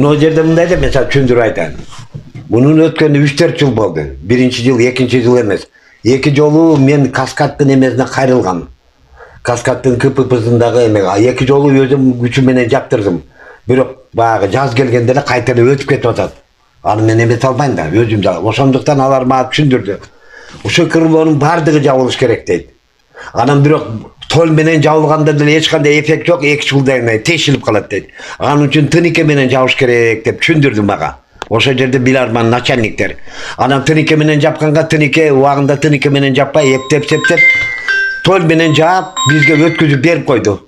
Bunu жерде мындай деп mesela түшүндүрүп айтайын. Bunun өткөнү 3-4 жыл болду. Биринчи жыл, экинчи жыл эмес. Эки жолу мен Каскадтын эмесине кайрылгам. Каскадтын КППсындагы эме. Эки жолу өзүм күчүм менен жаптырдым. Бирок баягы жаз келгенде эле кайта эле өтүп кетип атат. Аны мен эмете албайм да, өзүм да. Ошондуктан алар мага түшүндүрдү. Ушул крылонун бардыгы жабылыш керек дейт. Анан бирок тол менен жабылганда деле эч кандай эффект жок, 2 жылдан кийин тешилип калат дейт. Анын үчүн тынике менен жабыш керек деп түшүндүрдү мага. Ошол жерде биларман начальниктер. Анан тынике менен жапканга тынике убагында тынике менен жаппай эптеп тол менен жаап бизге өткүзүп берип койду.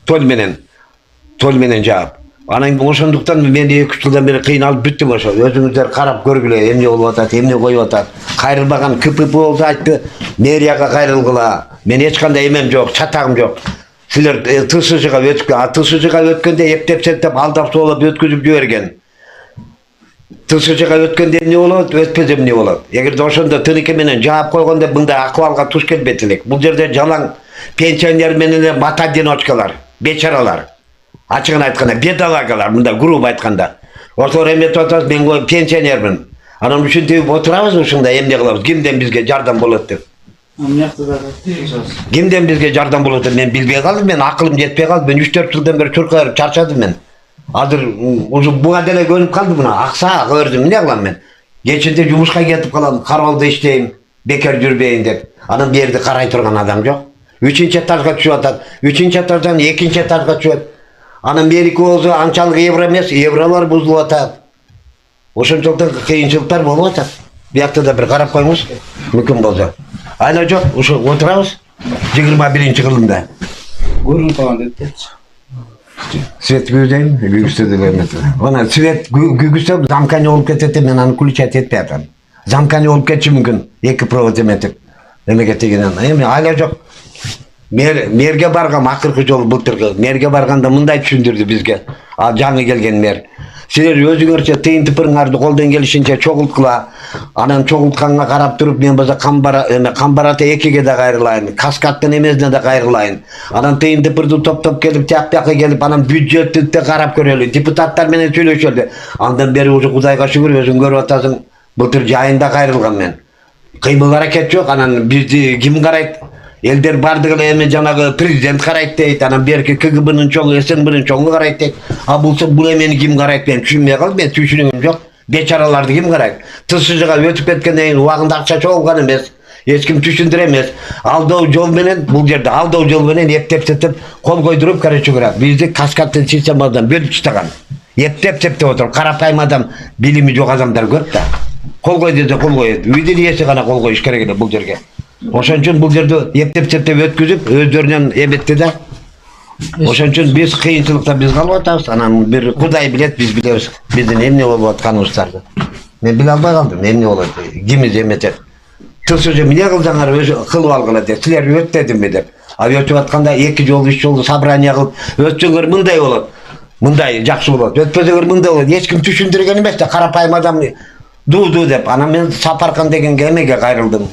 Тол менен жаап. Анан ошондуктан мен 2 жылдан бери кыйналып бүттүм ошо. Өзүңүздөр карап көргүлө, эмне болуп атат, эмне коюп атат. Кайрылбаган КПП болсо айтты, мэрияга кайрылгыла. Мен эч кандай эмем жок, чатагым жок. Силер ТСЖга өткөн, ТСЖга өткөндө эптеп алдап соолоп өткүзүп жиберген. ТСЖга өткөндө эмне болот, өтпөсө эмне болот. Эгерде ошондо тынике менен жаап койгондо мындай акыбалга туш келбейт элек. Бул жерде жалаң пенсионер менен мата-одиночкалар, бечаралар. Ачыгын айтканда бедалагалар, мында грубо айтканда. Ошолор эметип атат, мен пенсионермин. Анан ушинтип отурабыз ушунда эмне кылабыз? Кимден бизге жардам болот деп. Кимден бизге жардам болот деп мен билбей калдым, мен акылым жетпей калды. Мен 3-4 жылдан бери чуркайып чарчадым мен. Азыр уже буга деле көнүп калды мына. Акса көрдүм, эмне кылам мен? Кечинде жумушка кетип калам, карабалда иштейм, бекер жүрбөйүн деп. Анан берди карай турган адам жок. 3-нчы этажга түшүп атат. 3-нчы этаждан 2-нчы этажга түшөт. Анан берики болсо анчалык евро эмес, евролор бузулуп атат. Ошончолуктан кыйынчылыктар болуп атат. Биякта да бир карап коюңуз, мүмкүн болсо. Айна жок, ушу отурабыз 21-кылымда. Көрүнүп калган депчи. Свет күйдейм, күйгүстө деле эмес. Ана свет күйгүстө замкание болуп кетет, мен аны включать этпей атам. Замкание болуп кетиши мүмкүн, 2 провод эметип. Эмеге тегенен. Эми айла жок. Мэрге баргам акыркы жолу былтыркы. Мэрге барганда мындай түшүндүрдү бизге. Жаңы келген мэр. Силер өзүңөрчө тыйын тыпырыңарды колдон келишинче чогулткыла. Анан чогултканга карап туруп мен болсо Камбарата 2ге да кайрылайын, Каскадтын эмесине да кайрылайын. Анан тыйын тыпырды топтоп келип, тияк-бияка келип, анан бюджетти да карап көрөлү, депутаттар менен сүйлөшөлү. Андан бери уже Кудайга шүгүр өзүң көрүп атасың. Былтыр жайында кайрылгам мен. Кыймыл аракет жок, анан бизди ким карайт? Элдер бардыгы эле эми жанагы президент карайт дейт, анан берки КГБнын чоңу, СНБнын чоңу карайт дейт. Бул эмени ким карайт, мен түшүнбөй калдым, мен түшүнүгүм жок. Бечараларды ким карайт? ТСЖга өтүп кеткенден кийин убагында акча чогулган эмес. Эч ким түшүндүрө эмес. Алдоо жол менен, бул жерде алдоо жол менен эптеп кол койдуруп, короче говоря, бизди Каскадтын системадан бөлүп таштаган. Эптеп отуруп, карапайым адам, билими жок адамдар көп да. Кол кой десе кол коет. Үйдүн ээси гана кол коюш керек эле бул жерге. Ошон үчүн бул жерде эптеп өткүзүп, өздөрүнөн эметти да. Ошон үчүн биз кыйынчылыкта биз калып атабыз. Анан бир Кудай билет, биз билебиз. Биздин эмне болуп атканыбыздарды. Мен биле албай калдым, эмне болот, кимиз эметет. ТСЖ эмне кылсаңар өзү кылып алгыла деп, силер өттөдүмбү деп. Өтүп атканда 2 жолу 3 жолу собрание кылып, өтсөңөр мындай болот. Мындай жакшы болот. Өтпөсөңөр мындай болот. Эч ким түшүндүргөн эмес да, карапайым адам ду деп. Анан мен Сапаркан деген эмеге кайрылдым.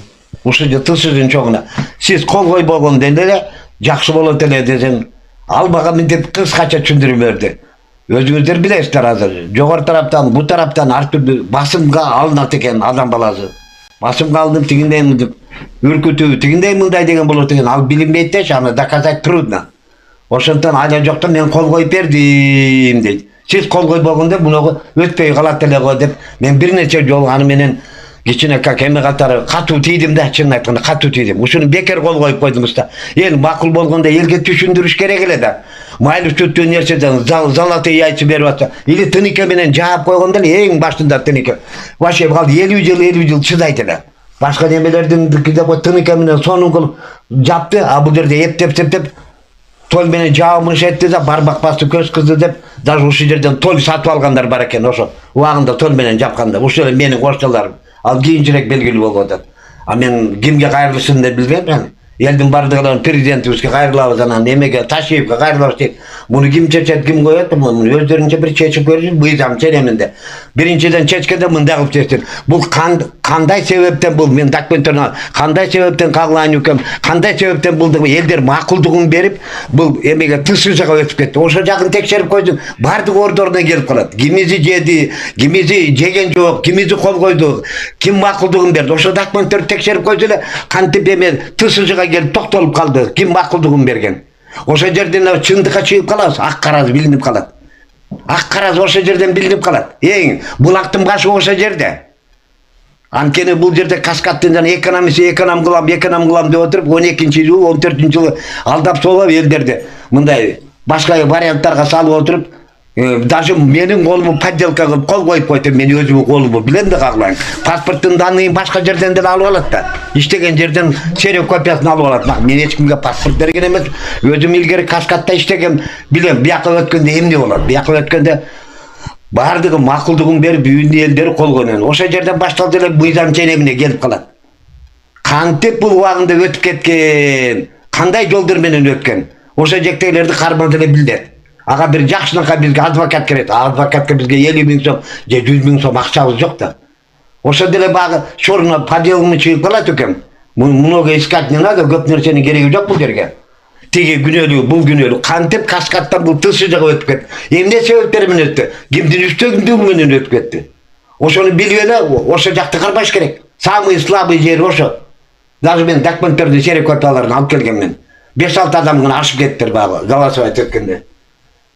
Ушул ТСЖдин чоңуна. Сиз кол кой болгондон деле жакшы болот эле десең, албаган мынтип кыскача түшүндүрүп берди. Өзүңүздөр билесиздер азыр. Жогору тараптан, бу тараптан ар түрдүү басымга алынат экен адам баласы. Басымга алынып тигиндей мынтип үркүтүү, тигиндей мындай деген болот экен. Ал билинбейт дечи, аны доказать трудно. Ошондон айла жоктон мен кол коюп бердим дейт. Сиз кол кой болгондо муну өтпөй калат эле го деп мен бир нече жолу аны менен кичине как эме катары катуу тийдим да, чынын айтканда катуу тийдим. Ушуну бекер кол коюп койдуңуз да. Эл макул болгондо элге түшүндүрүш керек эле да. Майлы сүттүү нерседен золотые яйца берип атса, или тынике менен жаап койгондо эле эң башында тынике. Вообще калды 50 жыл чыдайт эле. Башка немелердин деп тынике менен сонун кылып жапты, а бул жерде эптеп тол менен жабымыш этти да, бармак басты көз кызды деп, даже ушул жерден тол сатып алгандар бар экен ошо. Убагында тол менен жапканда. Ушул эле менин кошчолорум. Ал кийинчерээк белгилүү болуп атат. А мен кимге кайрылышымды билбейм. Elдің бардығыларын президентімізге қайырлабыз, анан емеге Ташиевке қайырлабыз дейт. Мұны ким чечет, ким коет, мұны өздерінше бір чечіп көрсін, бұйзам ченемінде. Біріншіден чечкенде мында қылып чечтен. Бұл қандай себептен бұл, мен документтерін қандай себептен қағылайын өкем, қандай себептен бұл елдер мақұлдығын беріп, бұл емеге тысыжаға өтіп кетті. Ошо жақын текшеріп қойдың, бардық ордорына келіп қалады. Кимизи жеді, кимизи жеген жоқ, кимизи қол қойды, ким мақұлдығын берді. Ошо документтерді текшеріп қойды, қантып еме тысыжаға келіп тоқталып қалды, ким мақұлдығын берген. Ошо жерден чындыққа шығып қаласыз, ақ қараз білініп қалады. Ақ қараз ошо жерден білініп қалады. Ең, бұлақтың башы ошо жерде. Анткени бұл жерде Каскадтан эконом кылам деп отырып, 12-ші жылы, 14-ші жылы алдап солап елдерді. Мындай башка варианттарға салып отырып, даже менің қолымы подделка қылып қол қойып қойды, мен өзімнің қолымы білем де қағылайын. Паспорттың данныйын башқа жерден де алып алады да. Иштеген жерден ксерокопиясын алып алады. Мен ешкімге паспорт берген емес. Өзім илгери Каскадта иштеген білем. Бияққа өткенде эмне болады? Бияққа өткенде бардығы мақұлдығын беріп, үйінді елдері қол қойған. Ошо жерден башталды эле буйзам ченемине келіп қалады. Кантип бұл уағында өтіп кеткен? Қандай жолдар менен өткен? Ошо жектегилерди кармады эле билдет. Ага bir жакшынакка бизге адвокат керек. Адвокатка бизге 50 000 сом, же 100 000 сом акчабыз жок да. Ошо деле багы чорно поделымы чыгып калат экен. Много искать не надо, көп нерсенин кереги жок бул жерге. Тиги күнөөлүү, бул күнөөлүү. Кантип Каскадтан бул тышыжага өтүп кетти. Эмне себептер менен өттү? Кимдин үстөгүндүгү менен өтүп кетти. Ошону билип эле, ошо жакты кармаш керек. Самый слабый жери ошо. Даже мен документтерди ксерокопияларын алып келгенмин. 5-6 адам гана ашып кеттир багы, голосовать эткенде.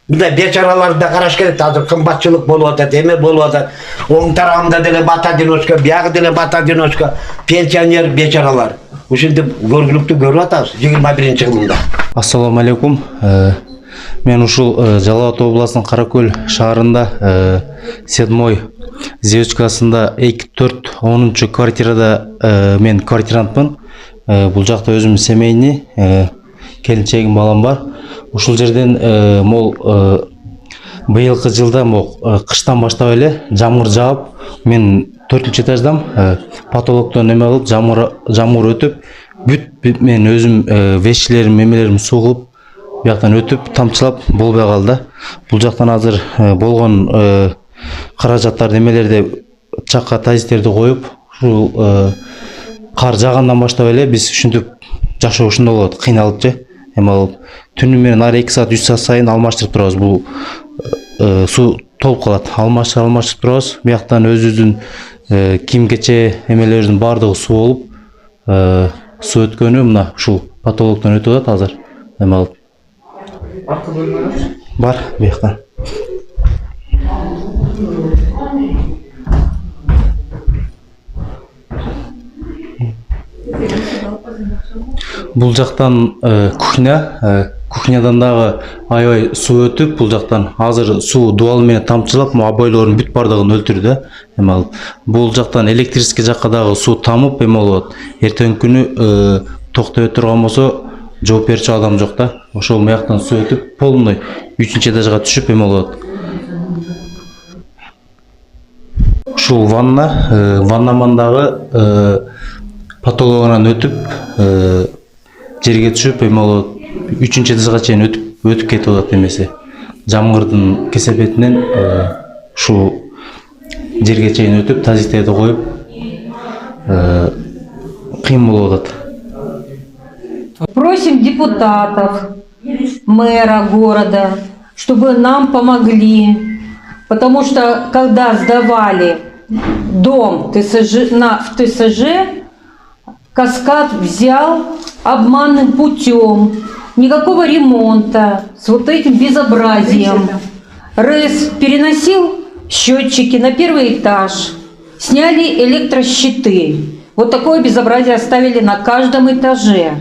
Мындай бечараларды да караш керек. Азыр кымбатчылык болуп атат, эме болуп атат. Оң тарабында деле бата-одиночка, биягы деле бата-одиночка, пенсионер бечаралар. Ушинтип көргүлүктү көрүп атабыз 21-чи жылында. Ассаламу алейкум. Мен ушул Жалал Ата областынын Каракөл шаарында 7-й зевочкасында 2-4-10 квартирада мен квартирантмын. Бул жакта өзүм семейный, келинчегим балам бар. Ушул жерден мол быйылкы жылда кыштан баштап эле жамгыр жаап, мен 4-этаждам, потолоктон эме кылып, жамгыр өтүп, бүт мен өзүм вещилерим, мемелерим сугулуп, бияктан өтүп, тамчылап болбой калды. Бул жактан азыр болгон каражаттарды, эмелерди чакка тазиттерди коюп, ушул кар жагандан баштап эле биз ушинтип жашоо ушундай болот, кыйналып же. Эме алып, түнү менен ар 2 саат, 3 саат сайын алмаштырып турабыз. Бул суу толуп калат. Алмаштырып турабыз. Бияктан өзүбүздүн кийим-кече эмелерибиздин бардыгы суу болуп, суу өткөнү мына ушул потолоктон өтүп атат азыр. Эме алып. Аркы бөлмөлөр Бар, бияктан. Бул жактан кухнядан дагы аябай суу өтүп, бул жактан азыр суу дуал менен тамчылап, обойлордун бүт бардыгын өлтүрдү. Эме алып. Бул жактан электрический жакка дагы суу тамып, эме болот. Эртең күнү токтой турган болсо, жооп берчү адам жок да. Ошол маяктан суу өтүп, полный 3-чи этажга түшүп, эме болот. Ушул ваннаман дагы потологунан өтүп, жерге түшүп, эме болот. 3-чи этажга чейин өтүп кетип атат эмеси. Жамгырдын кесепетинен ушул жерге чейин өтүп, тазиттерди коюп, кыйын болуп атат. Просим депутатов, мэра города, чтобы нам помогли, потому что когда сдавали дом в ТСЖ, Каскад взял обманным путем, никакого ремонта, с вот этим безобразием. РЭС переносил счетчики на 1-й этаж, сняли электрощиты. Вот такое безобразие оставили на каждом этаже.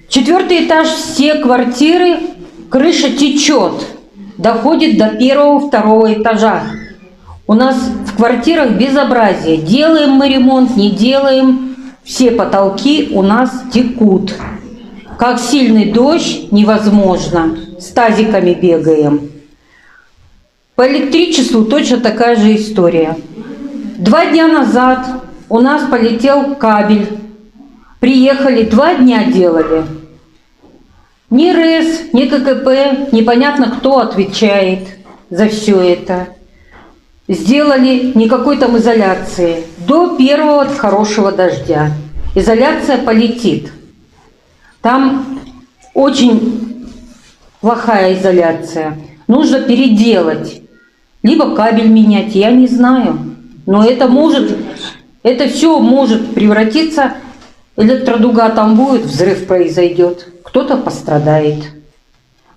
4-й этаж, все квартиры, крыша течет, доходит до 1-2 этажа. У нас в квартирах безобразие. Делаем мы ремонт, не делаем, все потолки у нас текут. Как сильный дождь, невозможно. С тазиками бегаем. По электричеству точно такая же история. 2 дня назад у нас полетел кабель Приехали, 2 дня делали. Ни РЭС, ни ККП, непонятно, кто отвечает за все это. Сделали никакой там изоляции. До первого хорошего дождя. Изоляция полетит. Там очень плохая изоляция. Нужно переделать. Либо кабель менять, я не знаю. Но это все может превратиться, электродуга там будет, взрыв произойдет, кто-то пострадает.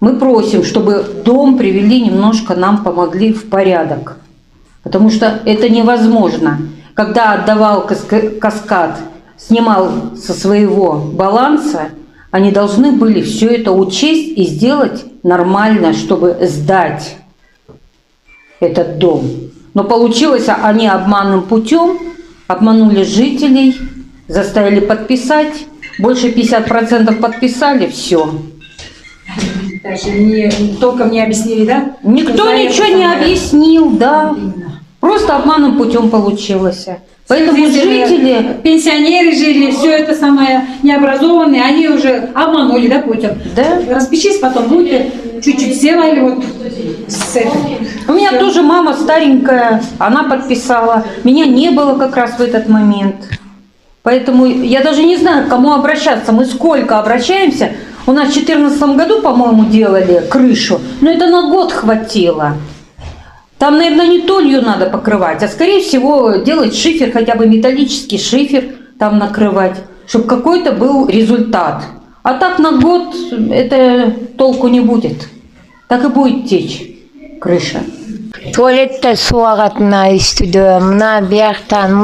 Мы просим, чтобы дом привели немножко, нам помогли в порядок. Потому что это невозможно. Когда отдавал Каскад, снимал со своего баланса, они должны были все это учесть и сделать нормально, чтобы сдать этот дом. Но получилось, они обманным путем обманули жителей, заставили подписать. Больше 50% подписали, все. Даже толком не объяснили, да? Никто ничего не объяснил, да. Просто обманным путем получилось. Поэтому жители... Пенсионеры жили, все это самое необразованные, они уже обманули, да, путем? Да. Распишись, потом будете чуть-чуть сделали вот с этим. У меня тоже мама старенькая, она подписала. Меня не было как раз в этот момент. Поэтому я даже не знаю, к кому обращаться. Мы сколько обращаемся. У нас в 2014 году, по-моему, делали крышу, но это на год хватило. Там, наверное, не толью надо покрывать, а, скорее всего, делать шифер, хотя бы металлический шифер там накрывать, чтобы какой-то был результат. А так на год это толку не будет. Так и будет течь крыша. Туалетте су ағады мына үстіде, мына бияқтан.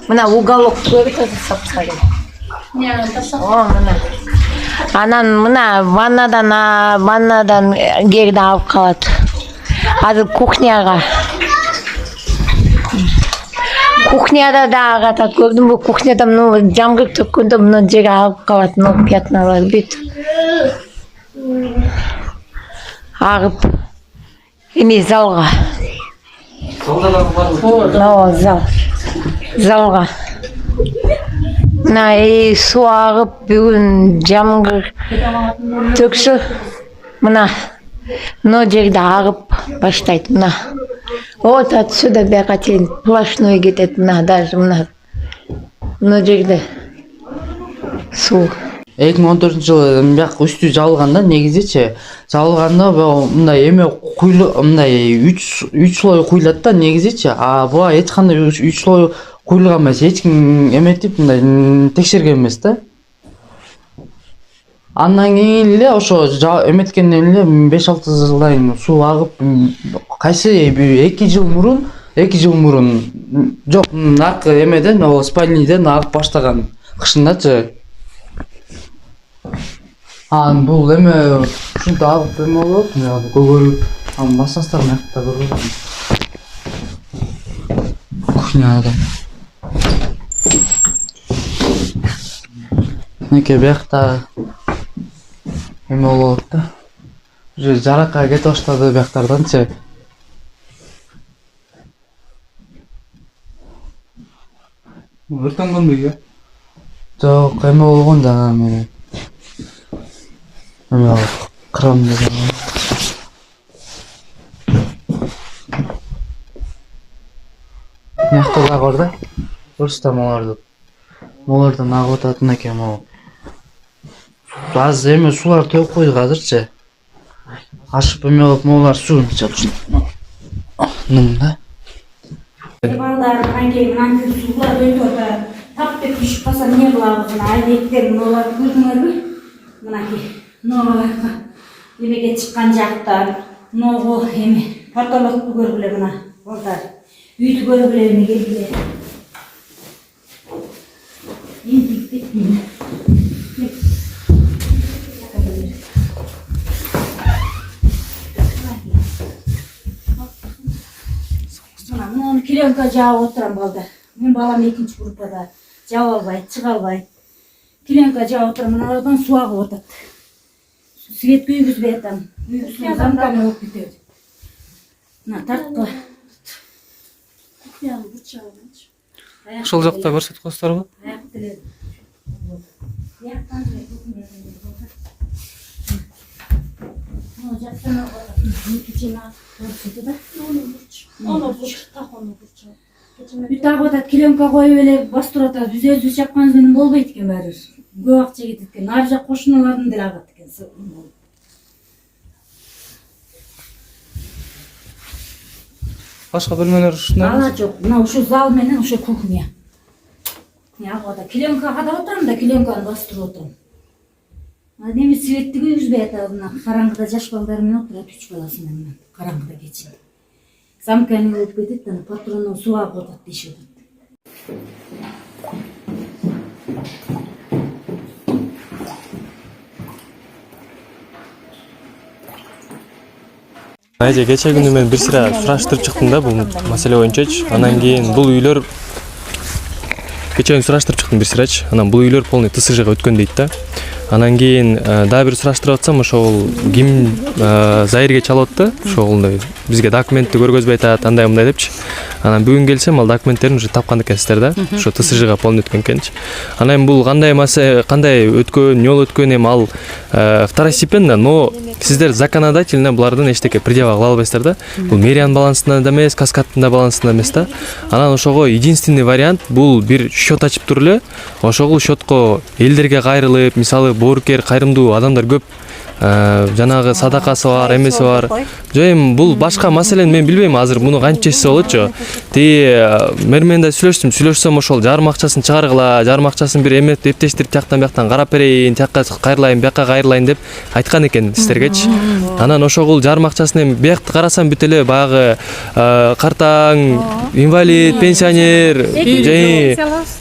Мына уголок көрді сапсары. О, мына. Анан мына ваннадан жерді алып қалады. Азыр кухняға. Кухняда да ағатады. Көрдің бі кухняда жаңғыр төккенде мына жер алып қалады. Мына пятналар бет. Ағып. Еме залға. Зал. Залға. Мына су ағып бүгін жаңғыр төкші. Мына жерді ағып баштайды. Вот отсюда бияқа тен плашной кетеді. Мына даже мына жерді су. 2014 жылы бияк үстү жалганда негизичи жалганда мындай эме куйлу мындай 3 слой куйлат да негизичи, а буга эч кандай 3 слой куйлган эмес, эч ким эметип мындай текшерген эмес да. Андан кийин эле ошо эметкенден эле 5-6 жылдан кийин суу агып, кайсы 2 жыл мурун жок, наркы эмеден, спальнийден агып баштаган кышындачы. Бул эме ушинтип агып эме болот, көгөрүп, массаждар мыякта көрүп. Кухняда. Неке биякта эме болот да. Уже жаракка кете баштады бияктарданчы. Өртөнгөнбү? Жок, эме болгон да менен. Кран деген. Мыякта да бар да. Көрсөтөм Молардан агып ататын экен могу. Аз эме сулар төгүп койдук азырчы. Ашып эме болуп могулар суун ичет ушул. Нымда. Балдар анкей мынан суулар өтүп атат. Тап деп түшүп калса эмне кылабыз? Мына айбектер мыналар көрдүңөрбү? Мынакей. Эмеге чыккан жактар, ногу эме потолокту көргүлө мына балдар. Үйдү көргүлө эме келгиле. Мына киленка жаап отурам балдар. Мен балам 2-нчи группада жаап албайт, чыга албайт. Киленка жаап отурам, мыналардан суу агып атат. Свет күйгүзбей атам. Күйгүзсөң замканы болуп кетет. Мына тарткы. Ошол жакта көрсөтүп коесуздарбы? Аяк тиледи. Аяктан ну, жактан кичине көрсөтү да. Оны бурч, так оны бурч. Бүт агыда киленка коюп эле бастырып атат. Биз өзүбүз жакканыбыз менен болбойт экен баары. Көп акча кетет экен. Ар жак кошуналардын деле агат экен. Башка бөлмөлөр ушундай. Ала жок. Мына ушу зал менен ушу кухня. Агыда киленкага да отурам да киленканы бастырып отурам. Эми светти күйгүзбөй атат. Мына караңгыда жаш балдар менен отурат 3 баласы менен. Караңгыда кечинде. Замканы болуп кетет, аны патронун суу агып атат дешип атат. Айже кече күнү мен бир сыра сураштырып чыктым да бул маселе боюнчачы. Анан кийин бул үйлөр кече күнү сураштырып чыктым бир сырачы. Анан бул үйлөр полный ТСЖга өткөн дейт да. Анан кийин дагы бир сураштырып атсам, ошол ким Заирге чалып атты. Ошол бизге документти көргөзбөй атат, андай мындай депчи. Анан бүгүн келсем, ал документтерин уже тапкан экенсиздер да. Ошо ТСЖга полный өткөн экенчи. Анан бул кандай өткөн, жол өткөн, эми ал второстепенно, но сиздер законодательно булардын эчтеке предъява кыла албайсыздар да. Бул мэриянын балансында да эмес, каскадтын да балансында эмес да. Анан ошого единственный вариант бул бир счет ачып туруп эле, ошол счетко элдерге кайрылып, мисалы боорукер, кайрымдуу адамдар көп жанагы садакасы бар, эмеси бар. Жо эми бул башка маселени мен билбейм, азыр муну кантип чечсе болотчу. Мэр менен да сүйлөшсөм ошол жарым акчасын чыгаргыла, жарым акчасын бир эме эптештирип тияктан бияктан карап берейин, тияка кайрылайын, бияка кайрылайын деп айткан экен сиздергечи. Анан ошол жарым акчасын эми биякты карасам бүт эле баягы картаң, инвалид, пенсионер,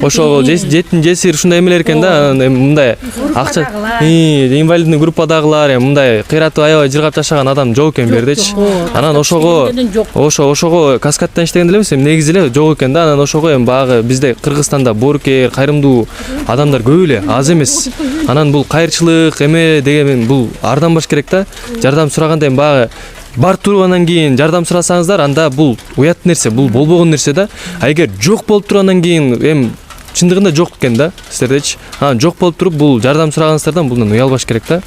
ошол жетим жесир ушундай эмелер экен да. Анан мындай акча инвалидный группадагылар мындай кыйратып аябай жыргап жашаган адам жок экен бердечи. Анан ошого каскадтан иштеген деле эмес, негизи эле жок экен да. Анан ошого эми баягы бизде Кыргызстанда боорукер, кайрымдуу адамдар көп эле, аз эмес. Анан бул кайрчылык эме деген бул арданбаш керек да. Жардам сураганда эми баягы барып тургандан кийин жардам сурасаңыздар, анда бул уят нерсе, бул болбогон нерсе да. А эгер жок болуп тургандан кийин эми чындыгында жок экен да сиздердечи. Анан жок болуп туруп бул жардам сурагансыздардан булдан уялбаш керек да.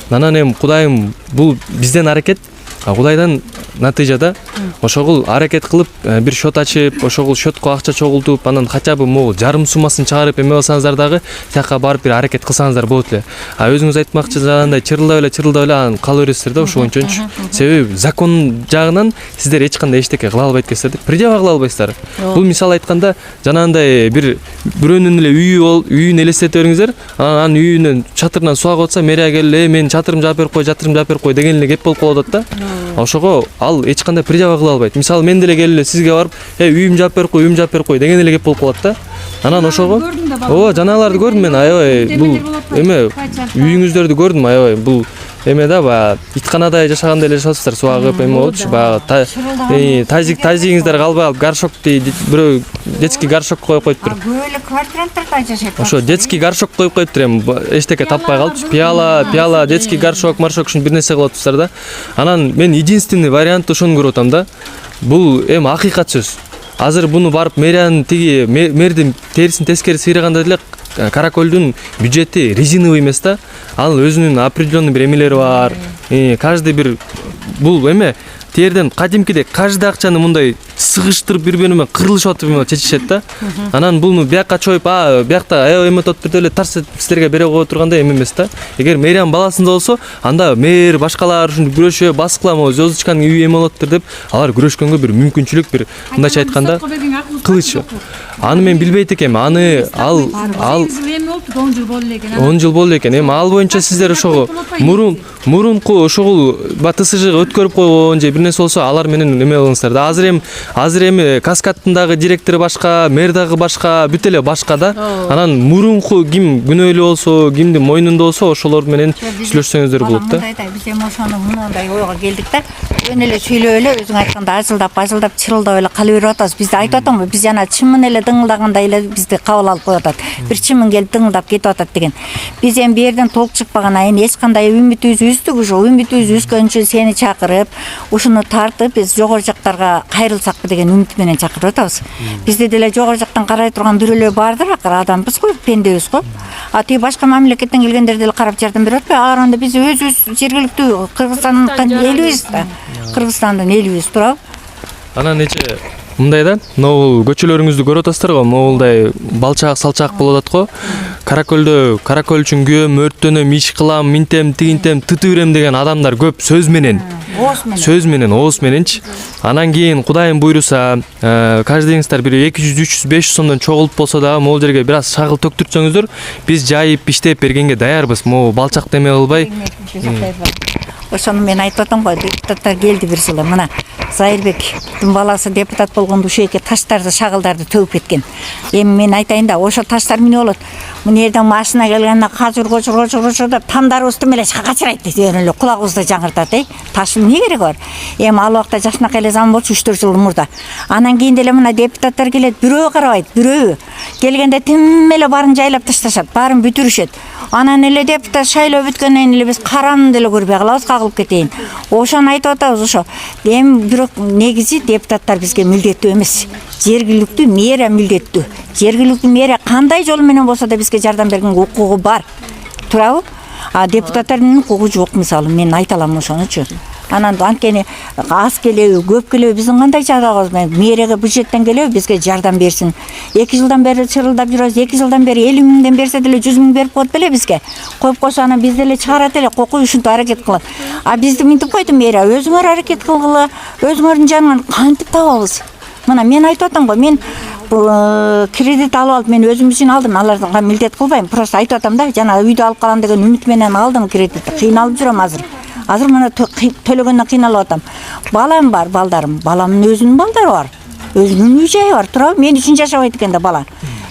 Анан эми Кудайым бул бизден аракет, Кудайдан натыйжада ошол аракет кылып бир счет ачып, ошол счетко акча чогултуп, анан хотя бы могу жарым суммасын чыгарып эме алсаңыздар дагы тияка барып бир аракет кылсаңыздар болот эле. А өзүңүз айтмакчы жанагындай чырылдап эле анан кала бересиздер да ошол боюнчачы. Себеби закон жагынан сиздер эч кандай эчтеке кыла албайт экенсиздер, предъява кыла албайсыздар. Бул мисал айтканда жанагындай бирөөнүн эле үйүн элестете бериңиздер, анан үйүнүн чатырынан суу агып атса, мэрия келип менин чатырымды жаап берип кой, деген эле кеп болуп калып атат да. Ошого ал эч кандай предъява кыла албайт. Мисалы мен деле келип эле сизге барып, үйүмдү жаап берип кой, деген эле кеп болуп калат да. Анан ошого жанагыларды көрдүм мен, аябай бул эме үйүңүздөрдү көрдүм, аябай бул эме да, баягы итканадай жашагандай эле жашапсыздар, суу агып эме болчу, баягы тазигиңиздер калбай алып горшокти бирөө детский горшок коюп коюптур. Көп эле квартиранттарда жашайт. Ошо детский горшок коюп коюптур, эми эчтеке таппай калыпчы. Пиала, детский горшок, ушуну бир нерсе кылып атыптыр да. Анан мен единственный вариант ошону көрүп атам да. Бул эми акыйкат сөз. Азыр буну барып мэриянын мэрдин терисин тескери сыйраганда деле Каракөлдүн бюджети резиновый эмес да. Ал өзүнүн определенный бир эмелери бар. Каждый бир бул эме терден кадимкидей каждый акчаны мындай сыгыштырып бири-бири менен кырылышып атып чечишет да. Анан буну бияка чоюп, биякта эме өтүп эле тарс сиздерге бере коюп тургандай эме эмес да. Эгер мэриянын баласында болсо, анда мэр башкалар ушинтип күрөшүп, баскыла, Звездочканын үйү эме болоттур деп, алар күрөшкөнгө бир мүмкүнчүлүк, бир мындайча айтканда кылыч. Аны мен билбейт экенмин. Аны ал 10 жыл болду экен. Эми ал боюнча сиздер ошого мурунку ошол ТСЖга өткөрүп койгон же бир нерсе болсо, алар менен эме кылыңыздар да. Азыр эми каскадтын дагы директору башка, мэр дагы башка, бүт эле башка да. Анан мурунку ким күнөөлүү болсо, кимдин мойнунда болсо, ошолор менен сүйлөшсөңүздөр болот да. Биз эми ошону мындай ойго келдик да. Өн эле сүйлөп эле өзүң айткандай ажылдап чырылдап эле кала берип атабыз. Бизди айтып атамбы, биз жана чымын эле дыңылдагандай эле бизди кабыл алып коюп атат. Бир чымын келип дыңылдап кетип атат деген. Биз эми бу жерден толук чыкпагандан кийин эч кандай үмүтүбүздү үздүк, ошо үмүтүбүздү үзгөнчө сени чакырып, ушуну тартып, биз жогору жактарга кайрылсак болбокпу деген үмүт менен чакырып атабыз. Бизде деле жогору жактан карай турган бирөөлөр бардыр, адамбыз го, пендебиз го. А тиги башка мамлекеттен келгендер деле карап жардам берип атпайбы? Анда биз өзүбүз жергиликтүү Кыргызстандын элибиз да. Кыргызстандын элибиз турабы? Анан нече мындай да, могул көчөлөрүңүздү көрүп атасыздар го, могулдай балчак салчак болуп атат го. Каракөлдө каракөл үчүн күйөм, өрттөнөм, иш кылам, минтем, тигинтем, тытыбырем деген адамдар көп сөз менен. Сөз менен, ооз мененчи. Анан кийин Кудайым буйруса, каждыйыңыздар бир 200, 300, 500 сомдон чогулуп болсо да, могул жерге бир аз шагыл төктүрсөңүздөр, биз жайып, иштеп бергенге даярбыз. Могу балчак деме кылбай. Ошону мен айтып атам го, депутаттар келди бир жылы. Мына Зайырбектин баласы депутат болгондо ушул жерге таштарды, шагылдарды төгүп кеткен. Эми мен айтайын да, ошо таштар эмне болот? Мына жерден машина келгенде качыр деп тамдарыбызды эле качырайт дейт, эле кулагыбызды жаңыртат, Таштын эмне кереги бар? Эми ал убакта жакшынакай эле зам болчу 3-4 жыл мурда. Анан кийин деле мына депутаттар келет, бирөө карабайт, бирөө. Келгенде тим эле баарын жайлап ташташат, баарын бүтүрүшөт. Анан эле депутат шайлоо бүткөндөн эле биз караны деле көрбөй калабыз, кагылып кетейин. Ошону айтып атабыз ошо. Эми бирок негизи депутаттар бизге мүлдеттүү эмес. Жергиликтүү мэрия мүлдеттүү. Жергиликтүү мэрия кандай жол менен болсо да бизге жардам берген укугу бар. Турабы? А депутаттардын укугу жок, мисалы мен айта алам ошонучу. Анан анткени аз келеби, көп келеби биздин кандай жардабыбыз менен мэрияга бюджеттен келеби бизге жардам берсин. 2 жылдан бери чырылдап жүрөбүз. 2 жылдан бери 50 миңден берсе деле 100 миң берип коет беле бизге. Коюп койсо анан биз деле чыгарат эле, кокуй ушинтип аракет кылат. А бизди минтип койду мэрия, өзүңөр аракет кылгыла, өзүңөрдүн жанынан кантип табабыз? Мына мен айтып атам го, мен кредит алып алып, мен өзүм үчүн алдым, аларга милдет кылбайм. Просто айтып атам да, жана үйдү алып калам деген үмүт менен алдым кредитти. Кыйналып жүрөм азыр. Азыр мына төлөгөндөн кыйналып атам. Балам бар, балдарым. Баламдын өзүнүн балдары бар. Өзүнүн үй жайы бар, турабы? Мен үчүн жашабайт экен да бала.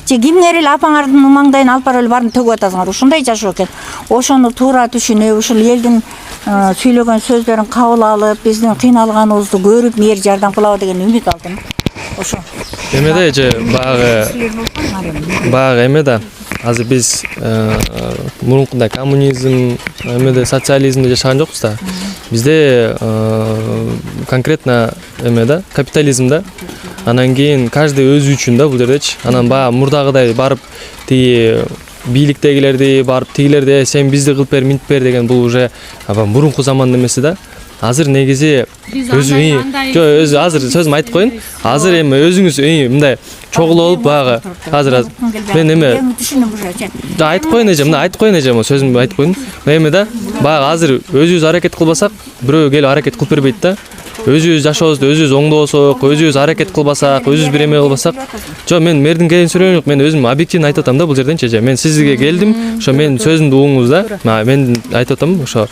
Же кимдер эле апаңардын маңдайын алып барып эле баарын төгүп атасыңар. Ушундай жашоо экен. Ошону туура түшүнүп, ушул элдин сүйлөгөн сөздөрүн кабыл алып, биздин кыйналганыбызды көрүп, мэр жардам кылабы деген үмүт алдым. Ошо. Эмеде же багы эмеде азыр биз мурункундай коммунизм, эмеде социализмде жашаган жокпуз да. Бизде конкретно эмеде капитализмде. Анан кийин каждый өзү үчүн да бул жердечи. Анан баягы мурдагыдай барып тиги бийликтегилерди барып тигилерди сен бизди кылып бер, минтип бер деген бул уже мурунку замандын эмеси да. Азыр негизи өзү азыр сөзүм айтып коеюн. Азыр эми өзүңүз мындай чогулуп баягы азыр мен эме айтып коеюн эже, мына айтып коеюн эже, сөзүмдү айтып коеюн. Эми да баягы азыр өзүбүз аракет кылбасак, бирөө келип аракет кылып бербейт да. Өзүбүз жашообузду өзүбүз оңдобосок, өзүбүз аракет кылбасак, өзүбүз бир эме кылбасак, жок мен мэрдин келин сүрөйүн жок, мен өзүм объективно айтып атам да бул жерденчи эже. Мен сизге келдим, ошо мен сөзүмдү угуңуз да. Мен айтып атам ошо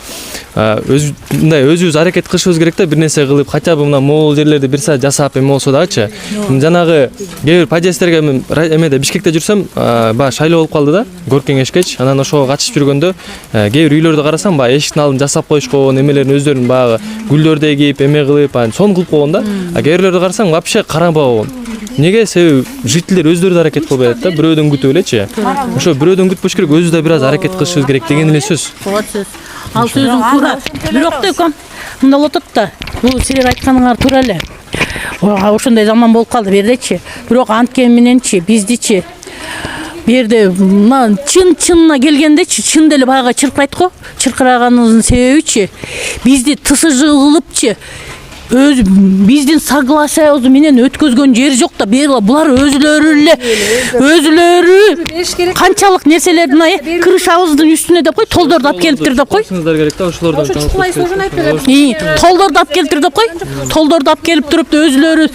мындай өзүбүз аракет кылышыбыз керек да, бир нерсе кылып, хотя бы мына могул жерлерди бир саат жасап эме болсо дагычы. Жанагы кээ бир подъездтерге эмеде Бишкекте жүрсөм, баягы шайлоо болуп калды да, город кеңешкечи. Анан ошого катышып жүргөндө кээ бир үйлөрдү карасам, баягы эшиктин алдын жасап коюшкон, эмелерин өздөрүнүн баягы гүлдөрдү эгип, эме кылып, сону кылып койгон да. А кээ бирлерди карасаң, вообще каранбай койгон. Неге? Себеби жителдер өздөрү да аракет кылбай атат да, бирөөдөн күтүп элечи. Ошо бирөөдөн күтпөш керек, өзүбүз да бир аз аракет кылышыбыз керек деген эле сөз. Ал сөзүң туура. Бирок да мындай болуп атат да. Бул силер айтканыңар туура эле. Ошондой заман болуп калды бердечи. Бирок анткени мененчи, биздичи берде мына чынына келгендечи, чын деле баягы чыркырайт го. Чыркыраганыбыздын себебичи бизди ТСЖ кылыпчы биздин согласиябыз менен өткөзгөн жери жок да. Булар өзүлөрү канчалык нерселердин крышабыздын үстүнө деп кой, толдорду алып келиптир деп кой. Керек да ошолордон. Толдорду алып келиптир деп кой. Толдорду алып келип туруп өзүлөрү